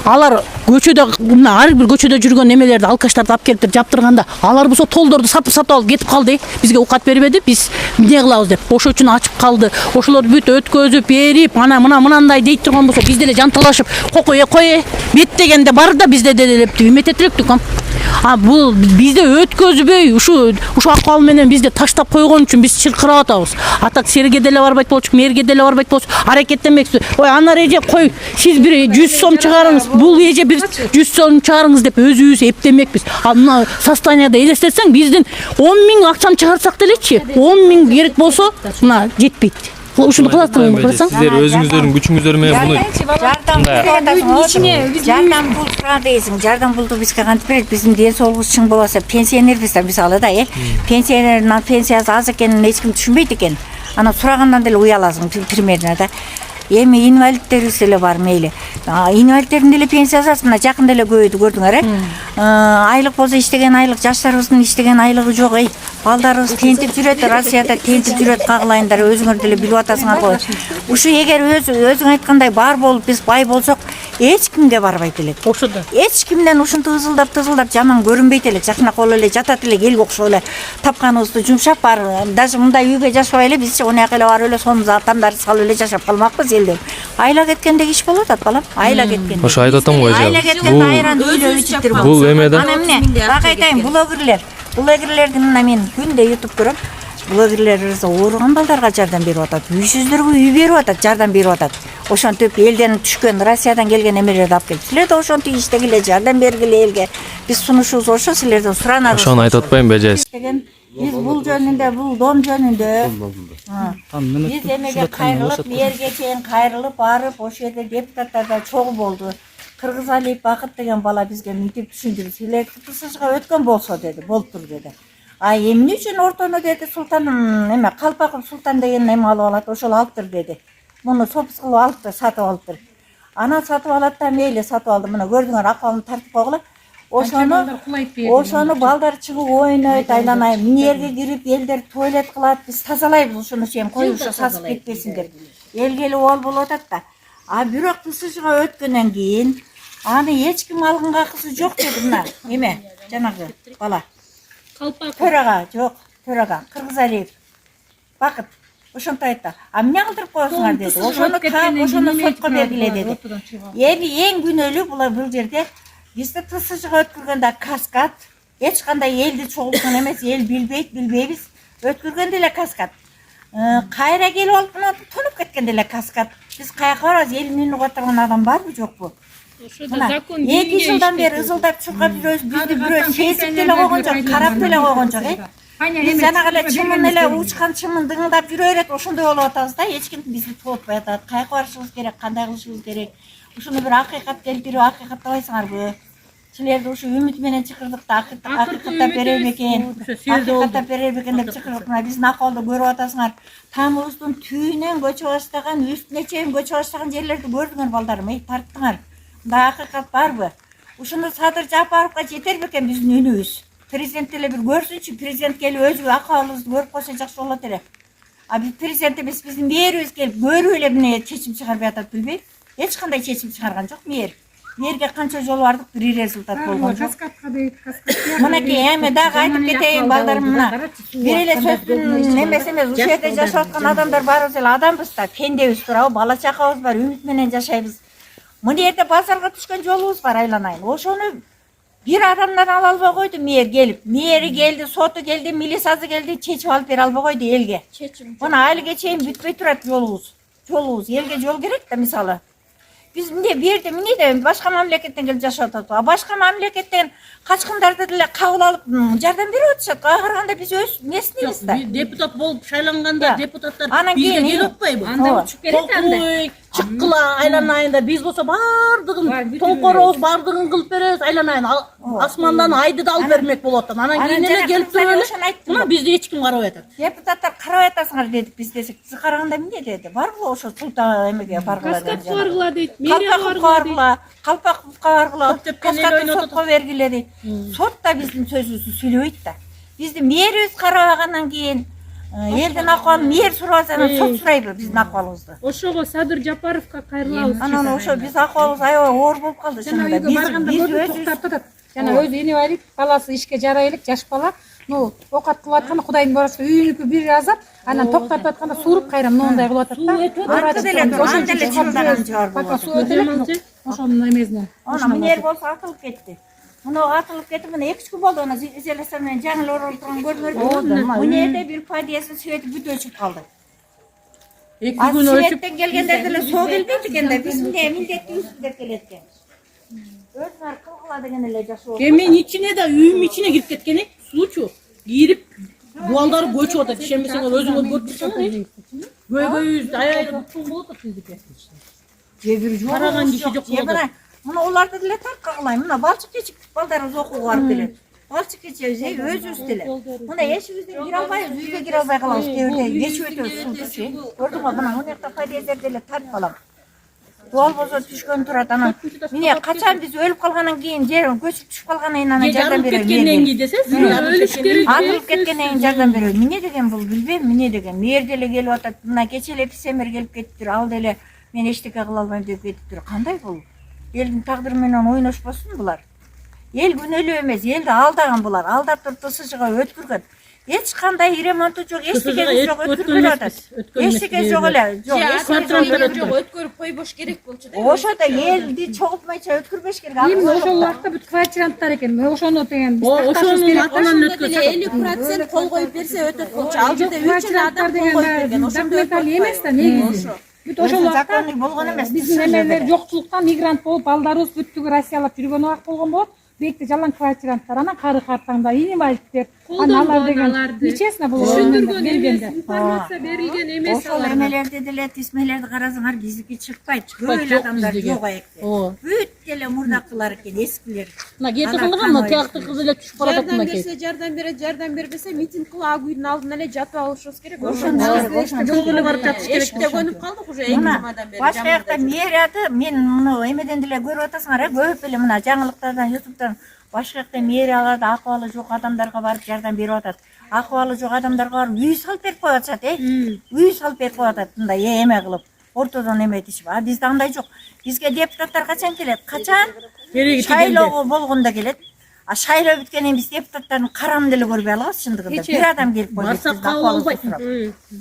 алар көчөдө мына ар бир көчөдө жүргөн эмелерди, алкаштарды алып келиптир жаптырганда, алар болсо толдорду сатып алып кетип калды. Бизге укат бербеди, биз эмне кылабыз деп. Ошо үчүн ачып калды. Ошолорду бүт өткөзүп берип, мынандай дейт турган болсо, биз деле жанталашып, кой бет дегенде бар да, бизде деле эмете электик. А бул бизде өткөзбөй ушу акыбал менен бизде таштап койгон үчүн биз чыркырап атабыз. Атак серге деле барбайт болчук, мэрге деле барбайт болчук, аракеттенмекпиз. Ой, анар эже кой, сиз бир 100 сом чыгарыңыз, бул эже бир 100 сом чыгарыңыз деп өзүбүз эптемекпиз. А мына состояниеда элестетсең, биздин 10 миң акчаны чыгарсак делечи, 10 миң керек болсо, мына жетпейт. ушуну кыласың кылсаң. Сиздер өзүңүздөрдүн күчүңүздөр менен буну жардам пул сураган дейсиң. Жардам пулду бизге кантип берет? Биздин ден соолугубуз чың болбосо, пенсионербиз да мисалы да, пенсионердин пенсиясы аз экенин эч ким түшүнбөйт экен. Ана сурагандан деле уяласың примерно да. Эми инвалидтерибиз деле бар мейли. Инвалидтердин деле пенсиясы аз, мына жакында эле көбөйдү, көрдүңөр, айлык болсо иштеген айлык, жаштарыбыздын иштеген айлыгы жок, балдарыбыз тентип жүрөт, Россияда тентип жүрөт, кагылайындар, өзүңөр деле билип атасыңар го. Ушу эгер өзүң айткандай бар болуп биз бай болсок, эч кимге барбайт элек. Ошодо. Эч кимден ушинтип тызылдап жаман көрүнбөйт элек, жакынак болуп эле жатат элек, элге окшоп эле тапканыбызды жумшап бар. Даже мындай үйгө жашабай эле биз онаяк эле барып эле сонун тамдарды салып эле жашап калмакпыз элден. Айла кеткенде иш болуп атат балам, айла кеткенде. ошо айтып атам го эже. Айла кеткенде айран үйлө ичиптир бул. Бул эме да. Ана эмне? Бак айтайын, блогерлердин мына мен күндө YouTube көрөм. Блогерлерибиз ооруган балдарга жардам берип атат. Үйсүздөргө үй берип атат, жардам берип атат. Ошентип элден түшкөн, Россиядан келген эмелерди алып келип, силер да ошентип иштегиле, жардам бергиле элге. Биз сунушубуз ошо, силерден суранабыз. Ошону айтып атпаймынбы эже? Биз бул жөнүндө, бул дом жөнүндө биз эмеге кайрылып, мэрге чейин кайрылып барып, ошол жерде депутаттар да чогуу болду. Кыргызалиев Бакыт деген бала бизге мынтип түшүндүрүп, силер ТСЖга өткөн болсо деди, болуптур деди. Эмне үчүн ортону деди, Султан эме Калпаков Султан деген эме алып алат, ошол алыптыр деди. Муну сопус кылып алыптыр, сатып алыптыр. Ана сатып алат да мейли сатып алды. Мына көрдүңөр, акыбалын тартып койгула. Ошону балдар чыгып ойнойт, айланайын, минерге кирип, элдер туалет кылат, биз тазалайбыз ошону сен коюп ошо сасып кетпесин деп. Элге эле ол болуп атат да. Бирок ТСЖга өткөндөн кийин аны эч ким алганга акысы жок деди мына. Эме, жанагы бала. Төрага, жок, төрага, Кыргызалиев Бакыт. Ошонтип айтты. Эмне кылдырып коесуңар деди. Ошону сотко бергиле деди. Эми эң күнөөлүү бул жерде бизди ТСЖга өткөргөндө каскад, эч кандай элди чогулткан эмес, эл билбейбиз. Өткөргөндө эле каскад. Кайра келип алып тонуп кеткенде эле каскад. Биз каяка барабыз? Элин угаттырган адам барбы, жокпу? Мына 2 жылдан бери ызылдап чуркап жүрөбүз, бизди бирөө сезип деле койгон жок, карап деле койгон жок, Биз жанагы эле чымын эле учкан чымын дыңдап жүрө берет, ошондой болуп атабыз да, эч ким бизди тоотпой атат. Каяка барышыбыз керек, кандай кылышыбыз керек? Ушуну бир акыйкат келтирип, акыйкаттабайсыңарбы? Силерди ушу үмүт менен чакырдык да, акыйкаттап береби экен, акыйкаттап береби экен деп чакырдык. Мына биздин акыбалды көрүп атасыңар. Тамыбыздын түбүнөн көчүп баштаган, үстүнө чейин көчүп баштаган жерлерди көрдүңөр балдарым, тарттыңар. Мындай акыйкат барбы? Ушуну Садыр Жапаровго жетерби экен биздин үнүбүз? Президент эле бир көрсүнчү, президент келип өзү акыбалыбызды көрүп койсо жакшы болот эле. Биз президент эмес, биздин мэрибиз келип көрүп эле эмне чечим чыгарбай атат билбейм. Эч кандай чечим чыгарган жок мэр. Мэрге канча жолу бардык, бир результат болгон жок. Мынакей эми дагы айтып кетейин балдарым, мына бир эле сөздүн эмес, ушул жерде жашап аткан адамдар баарыбыз эле адамбыз да, пендебиз туурабы, бала чакабыз бар, үмүт менен жашайбыз. Мына жерде базарга түшкөн жолубуз бар, айланайын. Ошону бир адамдан ала албай койду мэр келип. Мэри келди, соту келди, милициясы келди, чечип алып бере албай койду элге. Мына айлыга чейин бүтпөй турат жолубуз. Элге жол керек да, мисалы. Биз мындай берди, мындай башка мамлекеттен келип жашап атат. Башка мамлекеттен качкындарды деле кабыл алып жардам берип атышат. Ага караганда биз өз местнибиз да. Депутат болуп шайланганда депутаттар бизге келип атпайбы? Анда учуп берет анда. Чыккыла айланайында биз болсо бардыгын тоңкоробуз, бардыгын кылып беребиз, айланайын асмандан айды да алып бермек болуп атат. Анан кийин эле келип туруп эле мына бизди эч ким карабай атат. Депутаттар карабай атасыңар дедик биз десек, сиз караганда эмне деди? Баргыла ошо Султан эмеге баргыла деди. Каскадка баргыла дейт, Калпаковго баргыла, Каскадты сотко бергиле дейт. Сот да биздин сөзүбүздү сүйлөбөйт да. Биздин мэрибиз карабагандан кийин элдин акыбалын мэр сурабаса, сот сурайбы биздин акыбалыбызды? Ошого Садыр Жапаровго кайрылабыз. Анан ошо биз акыбалыбыз аябай оор болуп калды. Биз токтоп атат. Жана өзү инвалид, баласы ишке жарай элек, жаш бала. Окат кылып атканда Кудайдын барасы үйүнүкү бир азап, анан токтотуп атканда сууруп кайра мындай кылып атат да. Ошол чымдаган жар болот. Ошонун эмесинен. Ана мэр болсо атылып кетти. Мына атылып кетип, мына 2 күн болду, ана изоляция менен жаңы эле оролуп турган көрдүңөрбү? Мына жерде бир подъездин свети бүт өчүп калды. 2 күн өчүп светтен келгендер деле соо келбейт экен да, биз эмне милдеттүүбүз деп келет экен. Өзүңөр кылгыла деген эле жашоо. Кемин ичине да үйүм ичине кирип кеткен суучу. Кирип, буалдары көчүп атат. Ишенбесеңер өзүңөр көрүп турсаңар. Көйгөйүбүздү аябай чоң болот да биздики. Караган киши жок болот. Мына оларды деле тарка кылайын. Мына балчык кечик балдарыбыз окууга барып келет. Балчык кечебиз, өзүбүз деле. Мына эшибизден кире албайбыз, үйгө кире албай калабыз. Кээ бирде кечип өтөбүз султучу. Көрдүңбү, мына мынакта подъездер деле тартып алам. Дуал болсо түшкөн турат анан. Міне качан биз өлүп калгандан кийин, жер көчүп түшүп калгандан кийин анан жардам беребиз. Кеткенден кийин десеңиз, өлүш керек. Атылып кеткенден кийин жардам беребиз. Эмне деген бул билбейм, эмне деген. Мэр деле келип атат. Мына кече эле писемер келип кетиптир. Ал деле мен эчтеке кыла албайм деп кетиптир. Кандай бул? Элдин тагдыры менен ойношпосун булар. Эл күнөөлүү эмес, элди алдаган булар. Алдап туруп ТСЖга өткүргөн. Эч кандай ремонту жок, эчтеке жок, өткүрүп атат. Эчтеке жок эле. Жок, өткөрүп койбош керек болчу да. Ошондо элди чогултмайча өткүрбөш керек. Эми ошол убакта бүт квартиранттар экен. Ошону деген Ошонун атынан өткөрсөк. 50% кол коюп берсе өтөт болчу. Ал жерде 3 жыл адам кол коюп берген. Ошондо документалий эмес да негизи. Бүт ошол убакта законный болгон эмес. биздин эмелер жокчулуктан мигрант болуп, балдарыбыз бүттүгү Россиялап жүргөн убак болгон болот. Бекте жалаң квартиранттар, анан кары картаңда инвалидтер, алар деген нечесине бул келгенде. Информация берилген эмес Ошол эмелерди деле, тизмелерди карасаңар биздики чыкпайт. Көп эле адамдар жок аекте. Бүт деле мурдакылар экен, эскилер. Мына кетип калган, мына тиякты кыз эле түшүп баратат жардам мына берсе жардам берет, жардам бербесе митинг кылып ак үйдүн алдына эле жатып алышыбыз керек. жок эле барып жатыш керек. Эшикте көнүп калдык уже 2 жумадан бери. Башка жакта мэрияты мен муну эмеден деле көрүп атасыңар, көп эле мына жаңылыктардан, ютубтан башка жакта мэрияларда акыбалы жок адамдарга барып жардам берип атат. Акыбалы жок адамдарга барып үй салып берип коюп атышат, үй салып берип коюп атат, мындай эме кылып, ортодон эметишип. А бизде андай жок. Бизге депутаттар качан келет? Качан? Шайлоо болгондо келет. А шайлоо бүткөндөн кийин биз депутаттардын каранын деле көрбөй алабыз чындыгында. Бир адам келип койбойт. Барсак кабыл албайт.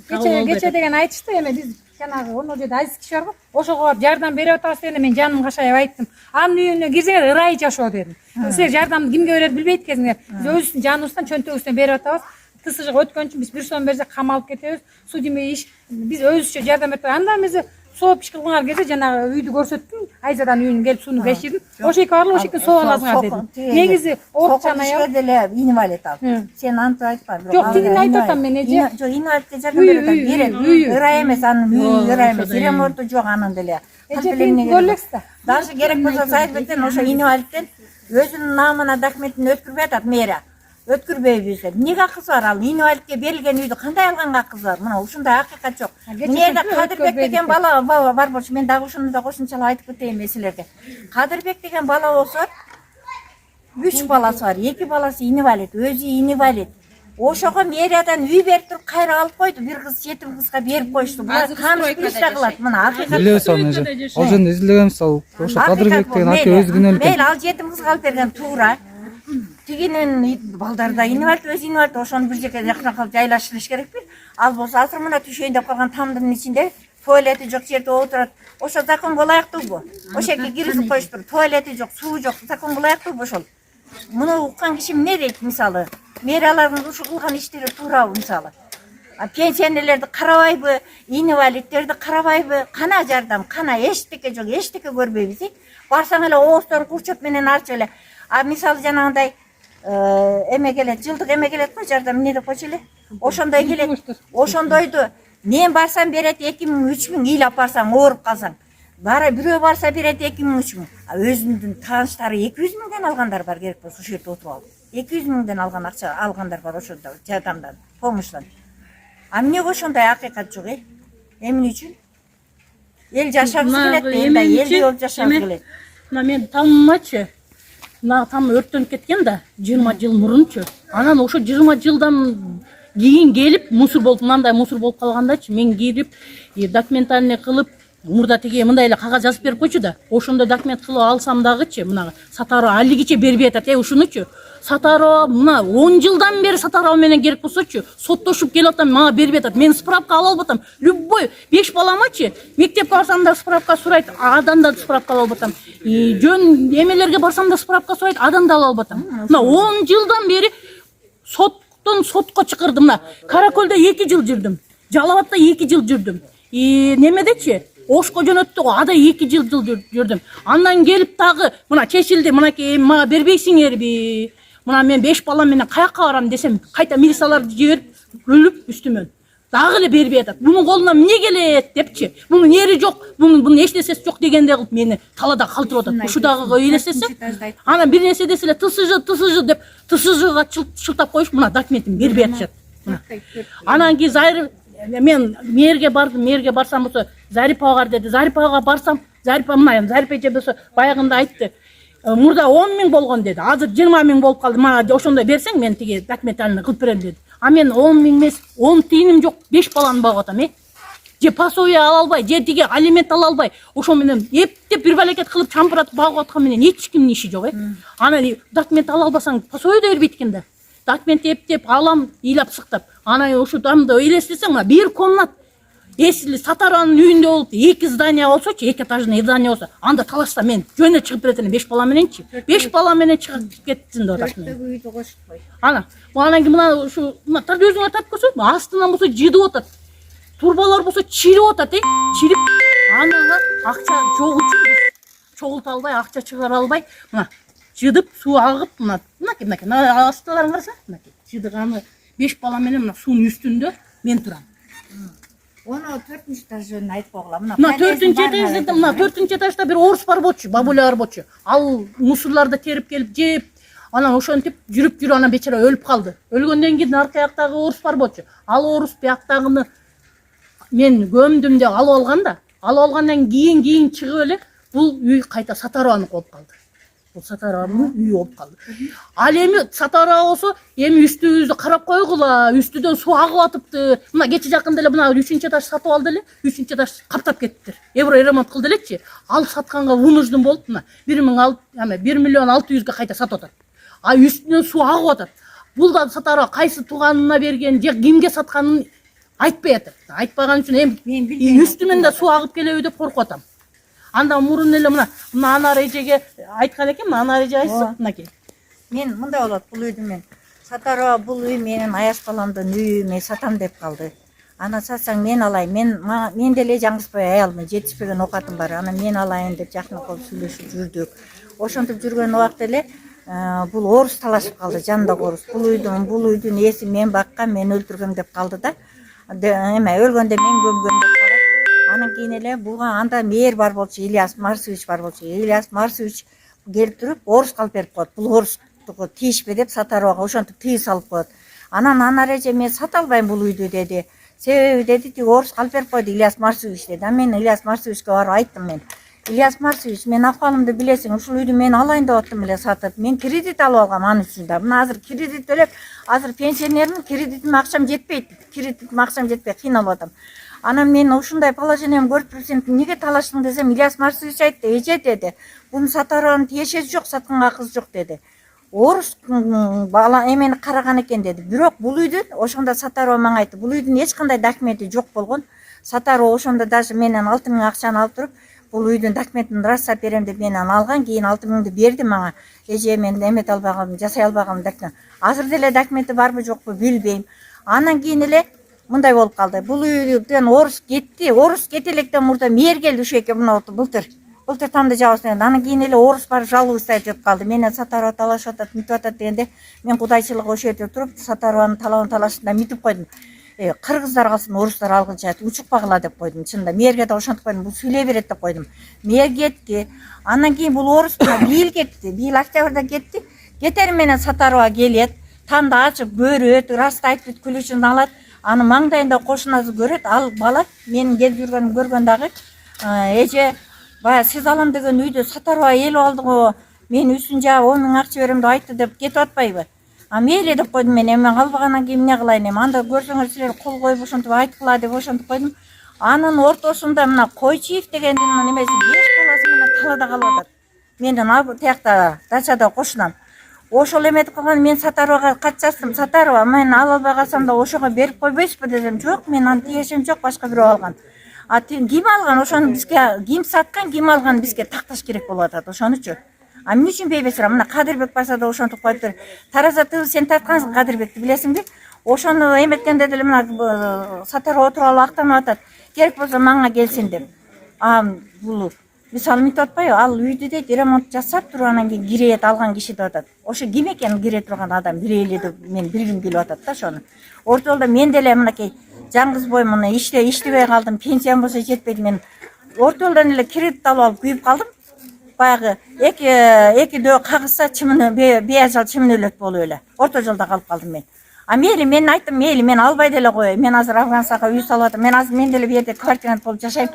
Кече деген айтышты эме биз жанагы ono жерде азиз киши бар го. Ошого барып жардам берип атабыз дегенде мен жаным кашайып айттым. Анын үйүнө кирсеңер ырайы жашоо дедим. Силер жардамды кимге берерди билбейт экенсиңер. Биз өзүбүздүн жаныбыздан, чөнтөгүбүздөн берип атабыз. ТСЖга өткөн үчүн биз 1 сом берсек камалып кетебиз. Судимый иш биз өзүбүзчө жардам берип андан биз сооп иш кылган кезде жанагы үйдү көрсөттүм. Айзадан үйүнө келип сууну беширдим. Ошо эки барлык ошо соо аласыңар дедим. Негизи орукчан аял деле инвалид ал. Сен антып айтпа. Жок, тигин айтып атам мен эже. Жок, инвалидке жардам берет, берет. Ырай эмес, анын үйү ырай эмес. Ремонту жок анын деле. Эже көрөлөксүз да. Даже керек болсо Сайытбектен ошо инвалидтен өзүнүн намына документин өткүрбөй атат мэрия. Өткүрбөйбүз деп. Эмнеге акысы бар ал? Инвалидке берилген үйдү кандай алганга акысы бар? Мына ушундай акыйкат жок. Мына Кадырбек деген бала бар болчу. Мен дагы ушуну да кошумчалап айтып кетейин силерге. Кадырбек деген бала болсо 3 баласы бар. 2 баласы инвалид, өзү инвалид. Ошого мэриядан үй берип туруп кайра алып койду. Бир кыз жетим кызга берип коюшту. Булар камсыздык кылат. Мына акыйкат. Билебиз аны эже. Ал жерде изилдегенбиз ал. Ошо Кадырбек деген ака өзү күнөөлүү. Мейли ал жетим кызга алып берген туура. Тигинин балдар да инвалид, өзү инвалид, ошону бир жерге жакын кылып жайлаштырыш керекпи? Ал болсо азыр мына түшөйүн деп калган тамдын ичинде туалети жок жерде отурат. Ошо законго ылайыктуубу? Ошо жерге киргизип коюштур. Туалети жок, суу жок, законго ылайыктуубу ошол? Муну уккан киши эмне дейт мисалы? Мэриялардын ушу кылган иштери туурабы мисалы? Пенсионерлерди карабайбы, инвалидтерди карабайбы? Кана жардам, кана эчтеке жок, эчтеке көрбөйбүз. Барсаң эле оозторун курчоп менен арчып эле. А мисалы жанагындай эме келет, жылдык эме келет го, жардам эмне деп койчу эле? Ошондой келет. Ошондойду мен барсам берет 2000, 3000 ыйлап барсаң, ооруп калсаң. Бирөө барса берет 2000, 3000. А өзүнүн тааныштары 200 миңден алгандар бар керек болсо ошол жерде отуруп алып. 200 миңден алган акча алгандар бар ошондо жардамдан, помощтан. А эмне ошондой акыйкат жок, эмне үчүн? Эл жашагысы келет, элди болуп жашагысы келет. Мына мен тамымачы. Мына там өрттөнүп кеткен да 20 жыл мурунчу. Анан ошо 20 жылдан кийин келип мусор болуп, мындай мусор болуп калгандачы мен кирип документальный кылып мурда тиги мындай эле кагаз жазып берип койчу да. Ошондой документ кылып алсам дагычы мына Сатаро алигиче бербей атат. Ушунучу Сатаро мына 10 жылдан бери Сатаро менен керек болсочу соттошуп келип атам, мага бербей атат. Мен справка ала албатам. Любой 5 баламачы мектепке барсам да справка сурайт, адан да справка ала албатам. Жөн эмелерге барсам да справка сурайт, адан да ала албатам. Мына 10 жылдан бери соттон сотко чакырдым. Мына Каракөлдө 2 жыл жүрдүм. Жалал-Абадта 2 жыл жүрдүм. Немедечи Ошко жөнөттү го, ада 2 жыл жүрдүм. Андан келип дагы мына чечилди, мынакей мага бербейсиңерби? Мына мен 5 балам менен каяка барам десем, кайта милицияларды жиберип өлүп үстүмөн. дагы эле бербей атат. Бунун колунан эмне келет депчи. Бунун ери жок, бунун эч нерсеси жок дегендей кылып мени талада калтырып атат. Ушу дагы элестесе, анан бир нерсе десе эле ТСЖ деп ТСЖга шылтап коюш, мына документин бербей атышат. Анан кийин Зайыр мен мэрге бардым, мэрге барсам болсо Зарипова бар деди. Зарипова барсам, Зарипа мына Зарипа эже болсо баягында айтты. Мурда 10 миң болгон деди. Азыр 20 миң болуп калды. Мага ошондой берсең мен тиги документалны кылып берем деди. А мен 10 миң эмес, 10 тыйыным жок, 5 баланы багып атам, Же пособие ала албай, же тиги алимент ала албай, ошо менен эптеп бир балекет кылып чампыратып багып аткан менен эч кимдин иши жок, Анан документ ала албасаң пособие да бербейт экен да. Документ эптеп алам, ыйлап сыктап. Анан ошо дамды элестесең, мына бир комнат если Сатаранын үйүндө болуп 2 здание болсочу, 2 этажный здание болсо, анда талашса мен жөнө чыгып берет элем 5 бала мененчи. 5 бала менен чыгып кетсин деп атат. үйдү кошутпой. Анан кийин мына ушу мына өзүң атап көрсөң, астынан болсо жыдып атат. Турбалар болсо чирип атат, чирип. Анан акча жок үчүн чогулта албай, акча чыгара албай, мына жыдып суу агып, мына астыларын караса, жыдыганы 5 бала менен мына суунун үстүндө мен турам. Оны 4-нчү этажын айтып койгула. Мына 4-нчү этажда бир орус бар болчу, бабуля бар болчу. Ал мусурларды терип келип жеп, анан ошентип жүрүп анан бечара өлүп калды. Өлгөндөн кийин арка жактагы орус бар болчу. Ал орус бияктагыны мен көмдүм деп алып алган да. Алып алгандан кийин чыгып эле бул үй кайта Сатарованын болуп калды. Бул Сатарованын үйү болуп калды. Ал эми Сатарова болсо эми үстүбүздү карап койгула, үстүдөн суу агып атыптыр. Мына кече жакында эле мына 3-нчү этаж сатып алды эле, 3-нчү этаж каптап кетиптир. Евро ремонт кылды элечи. Ал сатканга вынуждун болуп мына 1 миллион 600га кайта сатып атат. А үстүнөн суу агып атат. Бул да Сатарова кайсы тууганына берген, же кимге сатканын айтпай атат. Айтпаган үчүн эми үстүмөн да суу агып келеби деп коркуп атам. Анда мурун эле мына Анар эжеге айткан экен, Анар эже айтсын, мынакей. Мен мындай болот, бул үйдү мен Сатарова бул үй менин аяш баламдын үйү, мен сатам деп калды. Ана сатсаң мен алайын, мен деле жаңгызбай аялмын, жетишпеген оокатым бар. Ана мен алайын деп жакын кылып сүйлөшүп жүрдүк. Ошентип жүргөн убакта эле бул орус талашып калды, жанындагы орус. Бул үйдүн ээси мен баккан, мен өлтүргөм деп калды да. Эме өлгөндө мен көмгөм деп калат. Анан кийин эле буга анда мэр бар болчу, Ильяс Марсович бар болчу. Ильяс Марсович келип туруп орус калып берип коет. Бул орустуку тийишпе деп Сатаровага ошентип тыйы салып коет. Анан Анар эже мен сата албайм бул үйдү деди. Себеби деди, тиги орус калып берип койду Ильяс Марсович деди. А мен Ильяс Марсовичке барып айттым мен. Ильяс Марсович, мен акыбалымды билесиң, ушул үйдү мен алайын деп аттым эле сатып. Мен кредит алып алгам анын үчүн да. Мына азыр кредит төлөп, азыр пенсионермин, кредитиме акчам жетпейт. Кредитиме акчам жетпей кыйналып атам. Анан мен ушундай положением көрүп турсам, эмнеге талаштың десем, Ильяс Марсович айтты, эже деди. Буну Сатарованын тиешеси жок, сатканга кыз жок деди. Орус бала эмени караган экен деди. Бирок бул үйдүн ошондо Сатарова мага айтты, бул үйдүн эч кандай документи жок болгон. Сатарова ошондо даже менен 6 миң акчаны алып туруп, бул үйдүн документин рассап берем деп менен алган, кийин 6 миңди берди мага. Эже мен эмете албагам, жасай албагам деп. Азыр деле документи барбы жокпу билбейм. Анан кийин эле мындай болуп калды. Бул үйдөн орус кетти. Орус кете электен мурда мэр келди ушу эке мына былтыр. Былтыр тамды жабыстан. Анан кийин эле орус барып жалобы айтып калды. Менен Сатарова талашып атат, мынтип атат дегенде, мен кудайчылык ошол жерде туруп Сатарованын талабын талашында митип койдум. Кыргыздар калсын, орустар алгынча учукпагыла деп койдум. Чынында мэрге да ошентип койдум. Бул сүйлөй берет деп койдум. Мэр кетти. Андан кийин бул орус бийил кетти. Бийил октябрда кетти. Кетери менен Сатарова келет. Тамды ачып көрөт, раст айтып күлүшүн алат. Аны маңдайында кошунасы көрөт. Ал бала менин келип жүргөнүмдү көргөн дагы эже баягы сиз алам деген үйдү Сатарова эл алды го. Мен үстүн жаап 10 миң акча берем деп айтты деп кетип атпайбы? А мейли деп койдум мен. Эми албагандан кийин эмне кылайын эми? Анда көрсөңөр силер кол коюп ошентип айткыла деп ошентип койдум. Анын ортосунда мына Койчиев дегендин немеси 5 баласы менен талада калып атат. Менин тиякта дачада кошунам. Ошол эметип калган мен Сатаровага кат жаздым. Сатарова, мен ала албай калсам да ошого берип койбойсузбу десем, жок, мен аны тиешем жок, башка бирөө алган. А ким алган? Ошону бизге ким саткан, ким алган бизге такташ керек болуп атат ошонучу. А эмне үчүн бейбесир? Мына Кадырбек барса да ошентип коюптур. Тараза тыл сен тарткансың Кадырбекти билесиңби? Ошону эметкенде деле мына Сатарова тууралуу актанып атат. Керек болсо мага келсин деп. А бул мисалы мынтип атпайбы? Ал үйдү дейт ремонт жасап туруп анан кийин кирет алган киши деп атат. Ошо ким экен кире турган адам билели деп мен билгим келип атат да ошону. Ортолдо мен деле мынакей жаңғыз боймын, иштебей қалдым, пенсиям болса жетпейді, мен орта жолдан эле кредит алып алып күйүп қалдым. Баягы экидөө кагышса чымын бейажал чымын өлөт болуп эле. Орта жолда калып калдым мен. А мейли мен айттым, мейли мен албай деле коеюн. Мен азыр Афганстанга үй салып атам. Мен азыр мен деле бу жерде квартирант болуп жашайм.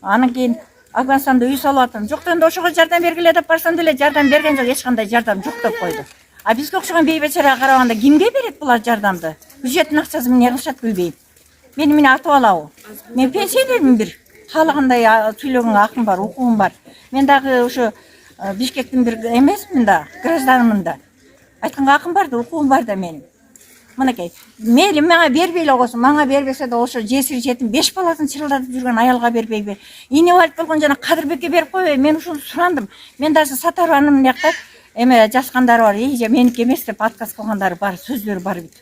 Анан кийин Афганстанда үй салып атам. Жок дегенде ошого жардам бергиле деп барсам деле жардам берген жок, эч кандай жардам жок деп койду. А бизге окшогон бейбечарага караганда кимге берет булар жардамды? Бюджеттин акчасы эмне кылышат билбейм. Мени атып алабы? Мен пенсионермин бир. Каалагандай сүйлөгөнгө акым бар, укугум бар. Мен дагы ошо Бишкектин бир эмесмин да, гражданмын да. Айтканга акым бар да, укугум бар да менин. Мынакей, мейли мага бербей эле койсун, мага бербесе да ошо жесир жетим 5 баласын чырылдатып жүргөн аялга бербейби? Инвалид болгон жана Кадырбекке берип койбойбу? Мен ушуну сурандым. Мен даже Сатарованын мыякта эме жазгандары бар, же меники эмес деп отказ кылгандары бар, сөздөрү бар бит.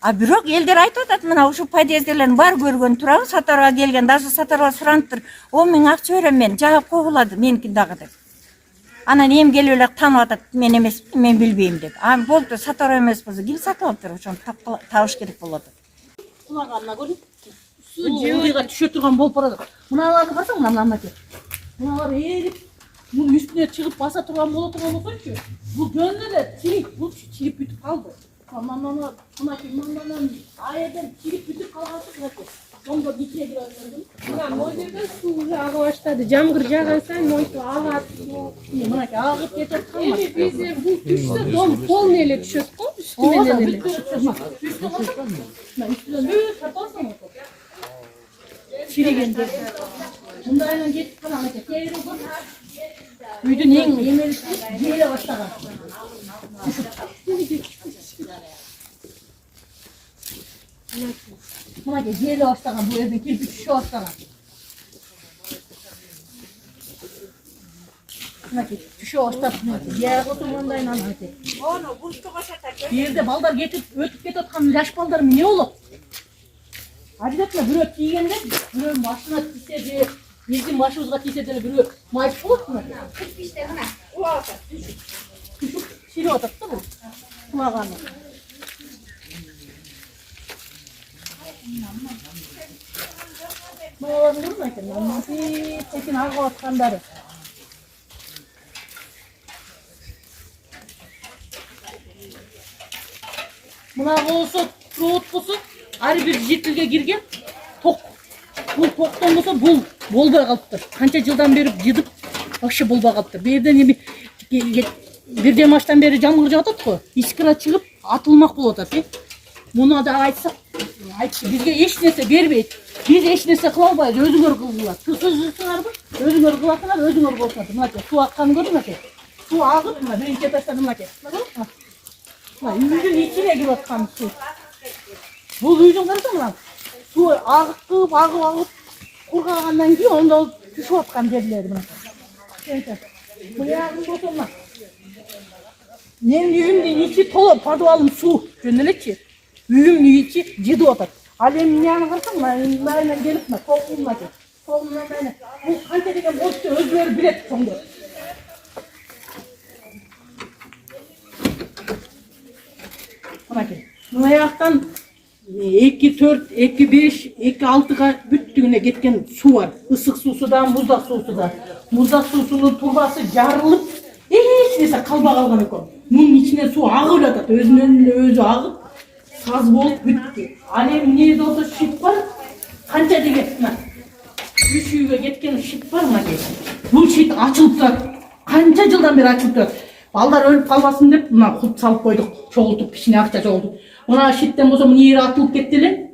А бирок элдер айтып атат, мына ушу подъезддердин бар көргөн турабы, Сатарова келген, даже Сатарова суранып "О, мен акча берем, мен жаап койгулады, меники дагы" деп. Анан эми келип эле таанып атат, мен эмес, мен билбейм деп. А болду, Сатарова эмес болсо ким сатып алыптыр, ошону табыш керек болот. Кулаганына көрүп, ылдыйга түшө турган болуп барат. Мыналарды карасаң, мына мыналар эрип, бул үстүнө чыгып баса турган боло турган болсочу, бул жөн эле чирип, бул чирип бүтүп калды. Мына аяден чирип бүтүп калгансыз экен. Сонда битире кирген. Мына мойдерден суу уже ага баштады. Жамгыр жааган сайын мойду агат. Мына агып кетип калмак. Биз бул түшсө дом полный эле түшөт го, үстү менен эле. Мына үстүнөн бүт картонсың. Чиригенде. Мындайынан кетип калган экен. Кейири го. Үйдүн эң эмелisi желе баштаган. Мына желе баштаган, бул жерден кирпич түшө баштаган. Мына түшө баштап, жаак отургандайын анан. Оно бурчтуга сатат. Бу жерде балдар өтүп кетип аткан жаш балдар эмне болот? Обязательно бирөө тийгенде, бирөөнүн башына тийсе же, биздин башыбызга тийсе деле бирөө майып болот му? Кирпичте мына кулап атат. Чирип атат да бул. Кулаганы. Мыналарды көрүн экен, мына теkin агып аткандары. Мына болсо, провод болсо, ар бир жетилге кирген ток. Бул токтон болсо, бул болбой калыптыр. Канча жылдан бери жыдып, вообще болбой калыптыр. Бу жерден эми бир маштан бери жамгыр жаап атат го. Искра чыгып, атылмак болуп атат, Муну да айтсак, бизге эч нерсе бербейт. Биз эч нерсе кыла албайбыз, өзүңөр кылгыла. Кылсаңарбы? Өзүңөр кыласыңар, өзүңөр болсоңар. Мына суу акканын көрдүңүз экен. Суу агып, мына биринчи этаждан мына экен. Мына үйдүн ичине кирип аткан суу. Бул үйдүн карасаң мына суу агып, кургагандан кийин онда түшүп аткан жерлери мына. Буягын болсо мына. Менин үйүмдүн ичи толо, подвалым суу, жөн элечи. Үйүмдүн ичи жыдып атат. Ал эми мыяны карасаң, мына келип мына толкунуна экен. Толкунуна мына. Бул канча деген болчу өзүлөрү билет чоңдор. Мына экен. Мына жактан 2-4, 2-5, 2-6га бүттүгүнө кеткен суу бар. Ысык суусу да, муздак суусу да. Муздак суусунун турбасы жарылып, эч нерсе калбай калган экен. Мунун ичинен суу агып жатат, өзүнөн эле өзү агып, саз болуп бүттү. Ал эми эмне болсо шип бар, канча деген мына. 3 үйгө кеткен шип бар мына. Бул шит ачылып турат. Канча жылдан бери ачылып турат. Балдар өлүп калбасын деп мына кулп салып койдук, чогултуп, кичине акча чогултуп. Мына шиттен болсо мына жери атылып кетти эле.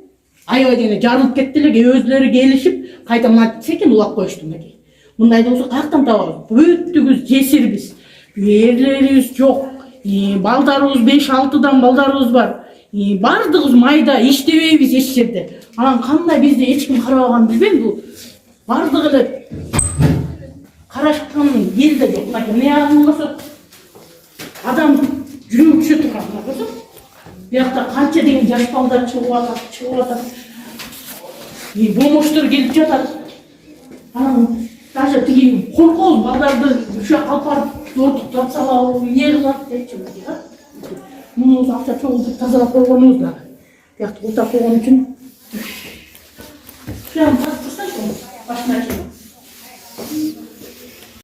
Аябай дегенде жарылып кетти эле, өзлөрү келишип, кайта мына секин улап коюшту мынакей. Мындайды болсо каяктан табабыз? Бүттүгүбүз жесирбиз. Эрлерибиз жок. Балдарыбыз 5-6дан балдарыбыз бар. Бардыгыбыз майда иштебейбиз эч жерде. Анан кандай бизди эч ким карабаганын билбейм, бул бардыгы эле карашкан эл да жок. Мына болсо адам жүрөк түшө турган болсо, биякта канча деген жаш балдар чыгып атат. Бомоштор келип жатат. Анан даже тиги коркобуз балдарды ушуга алып барып зортуктап салабы, эмне кылат депчи. Муну акча чогултуп тазалап койгонубуз да. Биякта ултап койгон үчүн Şuan bastırsa şu. Başına açalım.